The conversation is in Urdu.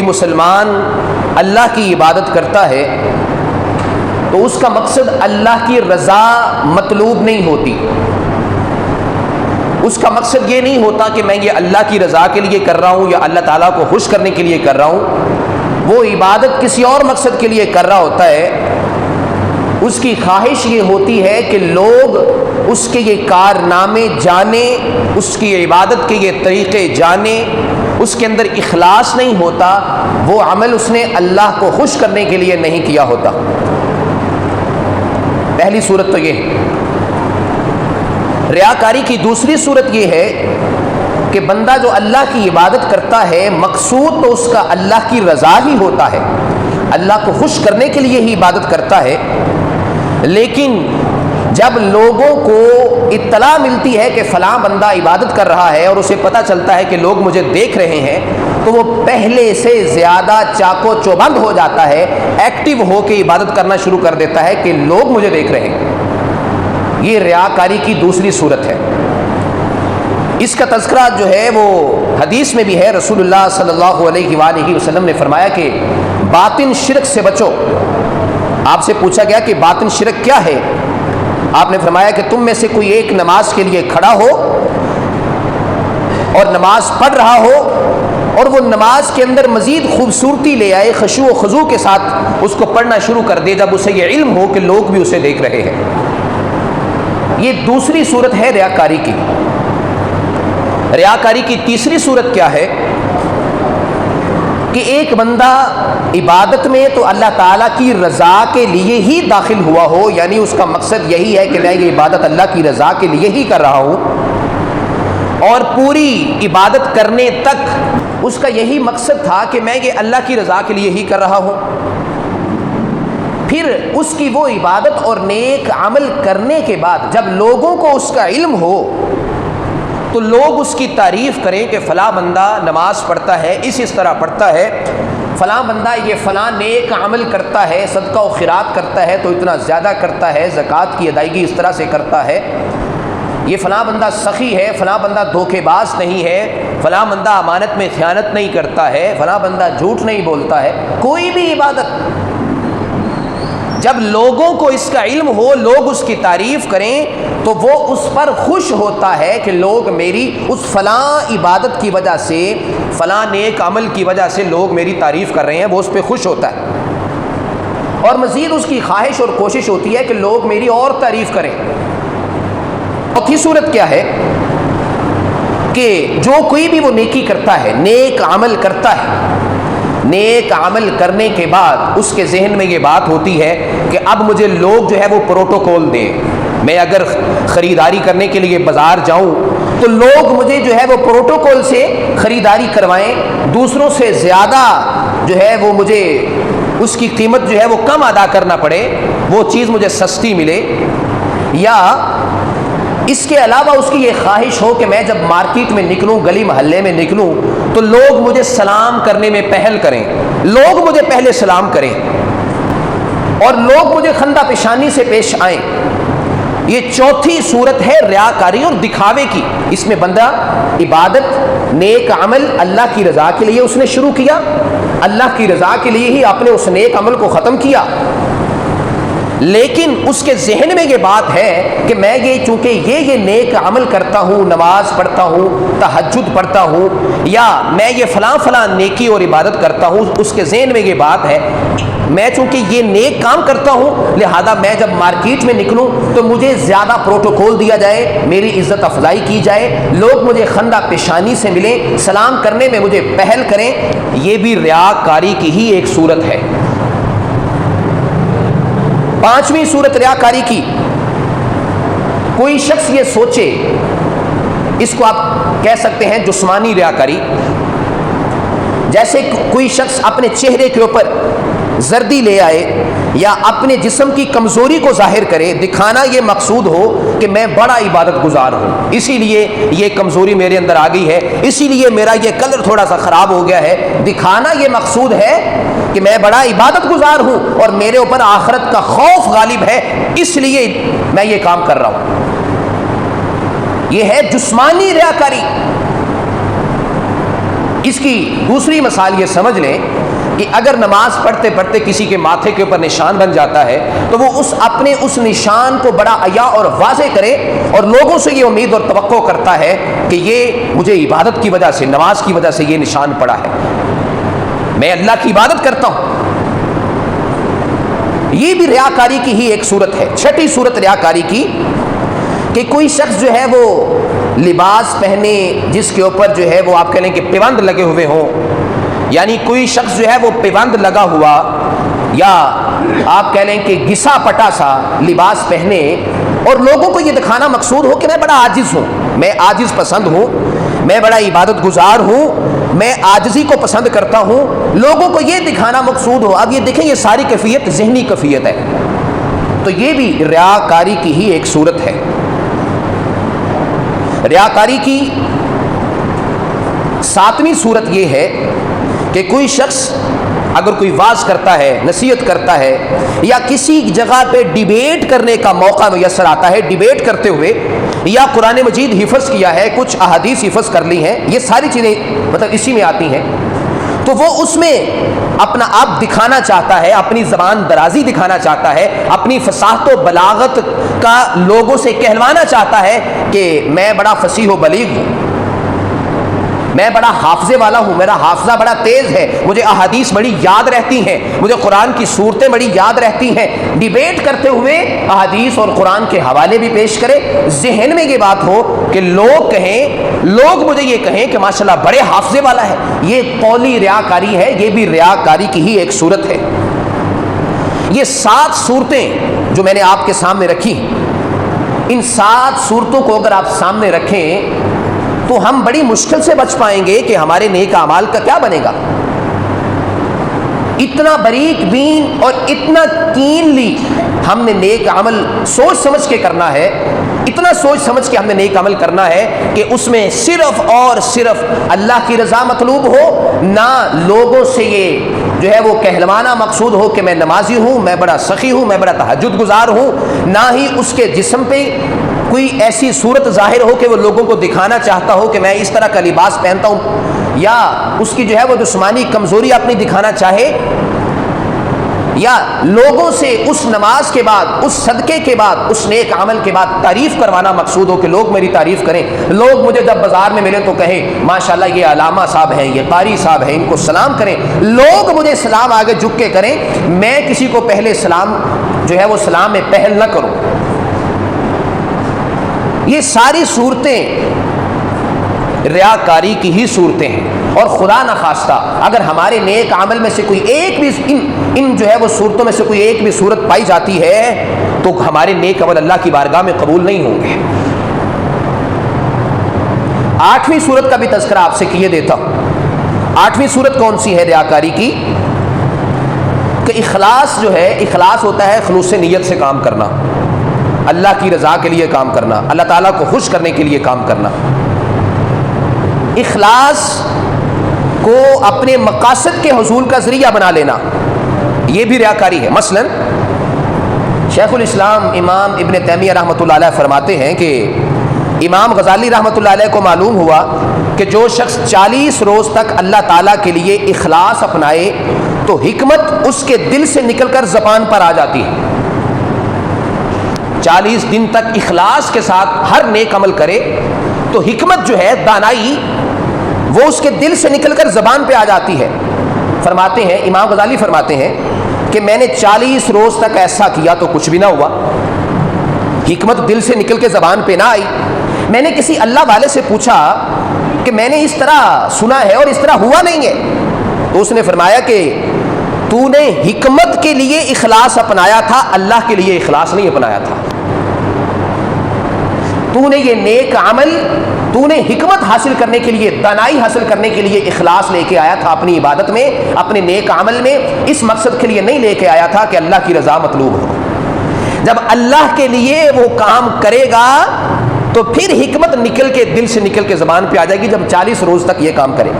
کوئی مسلمان اللہ کی عبادت کرتا ہے تو اس کا مقصد اللہ کی رضا مطلوب نہیں ہوتی. اس کا مقصد یہ نہیں ہوتا کہ میں یہ اللہ کی رضا کے لیے کر رہا ہوں یا اللہ تعالیٰ کو خوش کرنے کے لیے کر رہا ہوں. وہ عبادت کسی اور مقصد کے لیے کر رہا ہوتا ہے. اس کی خواہش یہ ہوتی ہے کہ لوگ اس کے یہ کارنامے جانیں، اس کی عبادت کے یہ طریقے جانیں. اس کے اندر اخلاص نہیں ہوتا، وہ عمل اس نے اللہ کو خوش کرنے کے لیے نہیں کیا ہوتا. پہلی صورت تو یہ ہے. ریاکاری کی دوسری صورت یہ ہے کہ بندہ جو اللہ کی عبادت کرتا ہے مقصود تو اس کا اللہ کی رضا ہی ہوتا ہے، اللہ کو خوش کرنے کے لیے ہی عبادت کرتا ہے. لیکن جب لوگوں کو اطلاع ملتی ہے کہ فلاں بندہ عبادت کر رہا ہے اور اسے پتہ چلتا ہے کہ لوگ مجھے دیکھ رہے ہیں تو وہ پہلے سے زیادہ چاقو چوبند ہو جاتا ہے، ایکٹیو ہو کے عبادت کرنا شروع کر دیتا ہے کہ لوگ مجھے دیکھ رہے ہیں. یہ ریاکاری کی دوسری صورت ہے. اس کا تذکرہ جو ہے وہ حدیث میں بھی ہے. رسول اللہ صلی اللہ علیہ وآلہ وسلم نے فرمایا کہ باطن شرک سے بچو. آپ سے پوچھا گیا کہ باطن شرک کیا ہے؟ آپ نے فرمایا کہ تم میں سے کوئی ایک نماز کے لیے کھڑا ہو اور نماز پڑھ رہا ہو اور وہ نماز کے اندر مزید خوبصورتی لے آئے، خشوع و خضوع کے ساتھ اس کو پڑھنا شروع کر دے جب اسے یہ علم ہو کہ لوگ بھی اسے دیکھ رہے ہیں. یہ دوسری صورت ہے ریاکاری کی. ریاکاری کی تیسری صورت کیا ہے کہ ایک بندہ عبادت میں تو اللہ تعالیٰ کی رضا کے لیے ہی داخل ہوا ہو، یعنی اس کا مقصد یہی ہے کہ میں یہ عبادت اللہ کی رضا کے لیے ہی کر رہا ہوں، اور پوری عبادت کرنے تک اس کا یہی مقصد تھا کہ میں یہ اللہ کی رضا کے لیے ہی کر رہا ہوں. پھر اس کی وہ عبادت اور نیک عمل کرنے کے بعد جب لوگوں کو اس کا علم ہو تو لوگ اس کی تعریف کریں کہ فلاں بندہ نماز پڑھتا ہے، اس طرح پڑھتا ہے، فلاں بندہ یہ فلاں نیک عمل کرتا ہے، صدقہ و خیرات کرتا ہے تو اتنا زیادہ کرتا ہے، زکوٰۃ کی ادائیگی اس طرح سے کرتا ہے، یہ فلاں بندہ سخی ہے، فلاں بندہ دھوکے باز نہیں ہے، فلاں بندہ امانت میں خیانت نہیں کرتا ہے، فلاں بندہ جھوٹ نہیں بولتا ہے. کوئی بھی عبادت جب لوگوں کو اس کا علم ہو، لوگ اس کی تعریف کریں تو وہ اس پر خوش ہوتا ہے کہ لوگ میری اس فلاں عبادت کی وجہ سے، فلاں نیک عمل کی وجہ سے لوگ میری تعریف کر رہے ہیں، وہ اس پہ خوش ہوتا ہے. اور مزید اس کی خواہش اور کوشش ہوتی ہے کہ لوگ میری اور تعریف کریں. چوتھی صورت کیا ہے کہ جو کوئی بھی وہ نیکی کرتا ہے، نیک عمل کرتا ہے، نیک عمل کرنے کے بعد اس کے ذہن میں یہ بات ہوتی ہے کہ اب مجھے لوگ جو ہے وہ پروٹوکول دیں. میں اگر خریداری کرنے کے لیے بازار جاؤں تو لوگ مجھے جو ہے وہ پروٹوکول سے خریداری کروائیں، دوسروں سے زیادہ جو ہے وہ مجھے اس کی قیمت جو ہے وہ کم ادا کرنا پڑے، وہ چیز مجھے سستی ملے. یا اس کے علاوہ اس کی یہ خواہش ہو کہ میں جب مارکیٹ میں نکلوں، گلی محلے میں نکلوں تو لوگ مجھے سلام کرنے میں پہل کریں، لوگ مجھے پہلے سلام کریں اور لوگ مجھے خندہ پیشانی سے پیش آئیں. یہ چوتھی صورت ہے ریاکاری اور دکھاوے کی. اس میں بندہ عبادت، نیک عمل اللہ کی رضا کے لیے اس نے شروع کیا، اللہ کی رضا کے لیے ہی آپ نے اس نیک عمل کو ختم کیا، لیکن اس کے ذہن میں یہ بات ہے کہ میں یہ چونکہ یہ نیک عمل کرتا ہوں، نماز پڑھتا ہوں، تہجد پڑھتا ہوں، یا میں یہ فلاں فلاں نیکی اور عبادت کرتا ہوں، اس کے ذہن میں یہ بات ہے میں چونکہ یہ نیک کام کرتا ہوں لہذا میں جب مارکیٹ میں نکلوں تو مجھے زیادہ پروٹوکول دیا جائے، میری عزت افزائی کی جائے، لوگ مجھے خندہ پیشانی سے ملیں، سلام کرنے میں مجھے پہل کریں. یہ بھی ریاکاری کی ہی ایک صورت ہے. پانچویں صورت ریاکاری کی، کوئی شخص یہ سوچے، اس کو آپ کہہ سکتے ہیں جسمانی ریاکاری. جیسے کوئی شخص اپنے چہرے کے اوپر زردی لے آئے یا اپنے جسم کی کمزوری کو ظاہر کرے، دکھانا یہ مقصود ہو کہ میں بڑا عبادت گزار ہوں، اسی لیے یہ کمزوری میرے اندر آ گئی ہے، اسی لیے میرا یہ کلر تھوڑا سا خراب ہو گیا ہے. دکھانا یہ مقصود ہے کہ میں بڑا عبادت گزار ہوں اور میرے اوپر آخرت کا خوف غالب ہے، اس لیے میں یہ کام کر رہا ہوں. یہ ہے جسمانی ریاکاری. اس کی دوسری مثال یہ سمجھ لیں کہ اگر نماز پڑھتے پڑھتے کسی کے ماتھے کے اوپر نشان بن جاتا ہے تو وہ اپنے اس نشان کو بڑا عیا اور واضح کرے اور لوگوں سے یہ امید اور توقع کرتا ہے کہ یہ مجھے عبادت کی وجہ سے، نماز کی وجہ سے یہ نشان پڑا ہے، میں اللہ کی عبادت کرتا ہوں۔ یہ بھی ریاکاری کی ہی ایک صورت ہے۔ چھٹی صورت ریاکاری کی کہ کوئی شخص جو ہے وہ لباس پہنے جس کے اوپر جو ہے وہ آپ کہہ لیں کہ پیوند لگے ہوئے ہوں، یعنی کوئی شخص جو ہے وہ پیوند لگا ہوا یا آپ کہہ لیں کہ گھسا پٹا سا لباس پہنے اور لوگوں کو یہ دکھانا مقصود ہو کہ میں بڑا عاجز ہوں، میں عاجز پسند ہوں، میں بڑا عبادت گزار ہوں، میں عاجزی کو پسند کرتا ہوں، لوگوں کو یہ دکھانا مقصود ہو۔ اب یہ دیکھیں یہ ساری کیفیت ذہنی کیفیت ہے، تو یہ بھی ریاکاری کی ہی ایک صورت ہے۔ ریاکاری کی ساتویں صورت یہ ہے کہ کوئی شخص اگر کوئی واعظ کرتا ہے، نصیحت کرتا ہے یا کسی جگہ پہ ڈیبیٹ کرنے کا موقع میسر آتا ہے، ڈیبیٹ کرتے ہوئے یا قرآن مجید حفظ کیا ہے، کچھ احادیث حفظ کر لی ہیں، یہ ساری چیزیں مطلب اسی میں آتی ہیں، تو وہ اس میں اپنا آپ دکھانا چاہتا ہے، اپنی زبان درازی دکھانا چاہتا ہے، اپنی فصاحت و بلاغت کا لوگوں سے کہلوانا چاہتا ہے کہ میں بڑا فصیح و بلیغ ہوں، میں بڑا حافظے والا ہوں، میرا حافظہ بڑا تیز ہے، مجھے احادیث بڑی یاد رہتی ہیں، مجھے قرآن کی صورتیں بڑی یاد رہتی ہیں۔ ڈیبیٹ کرتے ہوئے احادیث اور قرآن کے حوالے بھی پیش کرے، ذہن میں یہ بات ہو کہ لوگ مجھے یہ کہیں کہ ماشاءاللہ بڑے حافظے والا ہے۔ یہ قولی ریاکاری ہے، یہ بھی ریاکاری کی ہی ایک صورت ہے۔ یہ 7 صورتیں جو میں نے آپ کے سامنے رکھی، ان 7 صورتوں کو اگر آپ سامنے رکھیں تو ہم بڑی مشکل سے بچ پائیں گے کہ ہمارے نیک اعمال کا کیا بنے گا۔ اتنا باریک بین اور اتنا کینلی ہم نے نیک عمل سوچ سمجھ کے کرنا ہے، اتنا سوچ سمجھ کے ہم نے نیک عمل کرنا ہے کہ اس میں صرف اور صرف اللہ کی رضا مطلوب ہو، نہ لوگوں سے یہ جو ہے وہ کہلوانا مقصود ہو کہ میں نمازی ہوں، میں بڑا سخی ہوں، میں بڑا تہجد گزار ہوں، نہ ہی اس کے جسم پہ کوئی ایسی صورت ظاہر ہو کہ وہ لوگوں کو دکھانا چاہتا ہو کہ میں اس طرح کا لباس پہنتا ہوں، یا اس کی جو ہے وہ جسمانی کمزوری اپنی دکھانا چاہے، یا لوگوں سے اس نماز کے بعد، اس صدقے کے بعد، اس نیک عمل کے بعد تعریف کروانا مقصود ہو کہ لوگ میری تعریف کریں، لوگ مجھے جب بازار میں ملیں تو کہیں ماشاءاللہ یہ علامہ صاحب ہیں، یہ قاری صاحب ہیں، ان کو سلام کریں، لوگ مجھے سلام آگے جھک کے کریں، میں کسی کو پہلے سلام جو ہے وہ سلام میں پہل نہ کروں۔ یہ ساری صورتیں ریاکاری کی ہی صورتیں ہیں، اور خدا نخواستہ اگر ہمارے نیک عمل میں سے کوئی ایک بھی ان جو ہے وہ صورتوں میں سے کوئی ایک بھی صورت پائی جاتی ہے تو ہمارے نیک عمل اللہ کی بارگاہ میں قبول نہیں ہوں گے۔ 8ویں صورت کا بھی تذکرہ آپ سے کیے دیتا ہوں۔ 8ویں صورت کون سی ہے ریاکاری کی؟ کہ اخلاص جو ہے، اخلاص ہوتا ہے خلوص نیت سے کام کرنا، اللہ کی رضا کے لیے کام کرنا، اللہ تعالیٰ کو خوش کرنے کے لیے کام کرنا۔ اخلاص کو اپنے مقاصد کے حصول کا ذریعہ بنا لینا، یہ بھی ریاکاری ہے۔ مثلا شیخ الاسلام امام ابن تیمیہ رحمۃ اللہ علیہ فرماتے ہیں کہ امام غزالی رحمۃ اللہ علیہ کو معلوم ہوا کہ جو شخص 40 روز تک اللہ تعالیٰ کے لیے اخلاص اپنائے تو حکمت اس کے دل سے نکل کر زبان پر آ جاتی ہے۔ 40 دن تک اخلاص کے ساتھ ہر نیک عمل کرے تو حکمت جو ہے، دانائی، وہ اس کے دل سے نکل کر زبان پہ آ جاتی ہے۔ فرماتے ہیں امام غزالی فرماتے ہیں کہ میں نے 40 روز تک ایسا کیا تو کچھ بھی نہ ہوا، حکمت دل سے نکل کے زبان پہ نہ آئی۔ میں نے کسی اللہ والے سے پوچھا کہ میں نے اس طرح سنا ہے اور اس طرح ہوا نہیں ہے، تو اس نے فرمایا کہ تو نے حکمت کے لیے اخلاص اپنایا تھا، اللہ کے لیے اخلاص نہیں اپنایا تھا۔ تو نے یہ نیک عمل، تو نے حکمت حاصل کرنے کے لیے، دانائی حاصل کرنے کے لیے اخلاص لے کے آیا تھا اپنی عبادت میں، اپنے نیک عمل میں، اس مقصد کے لیے نہیں لے کے آیا تھا کہ اللہ کی رضا مطلوب ہو۔ جب اللہ کے لیے وہ کام کرے گا تو پھر حکمت نکل کے دل سے نکل کے زبان پہ آ جائے گی، جب 40 روز تک یہ کام کرے۔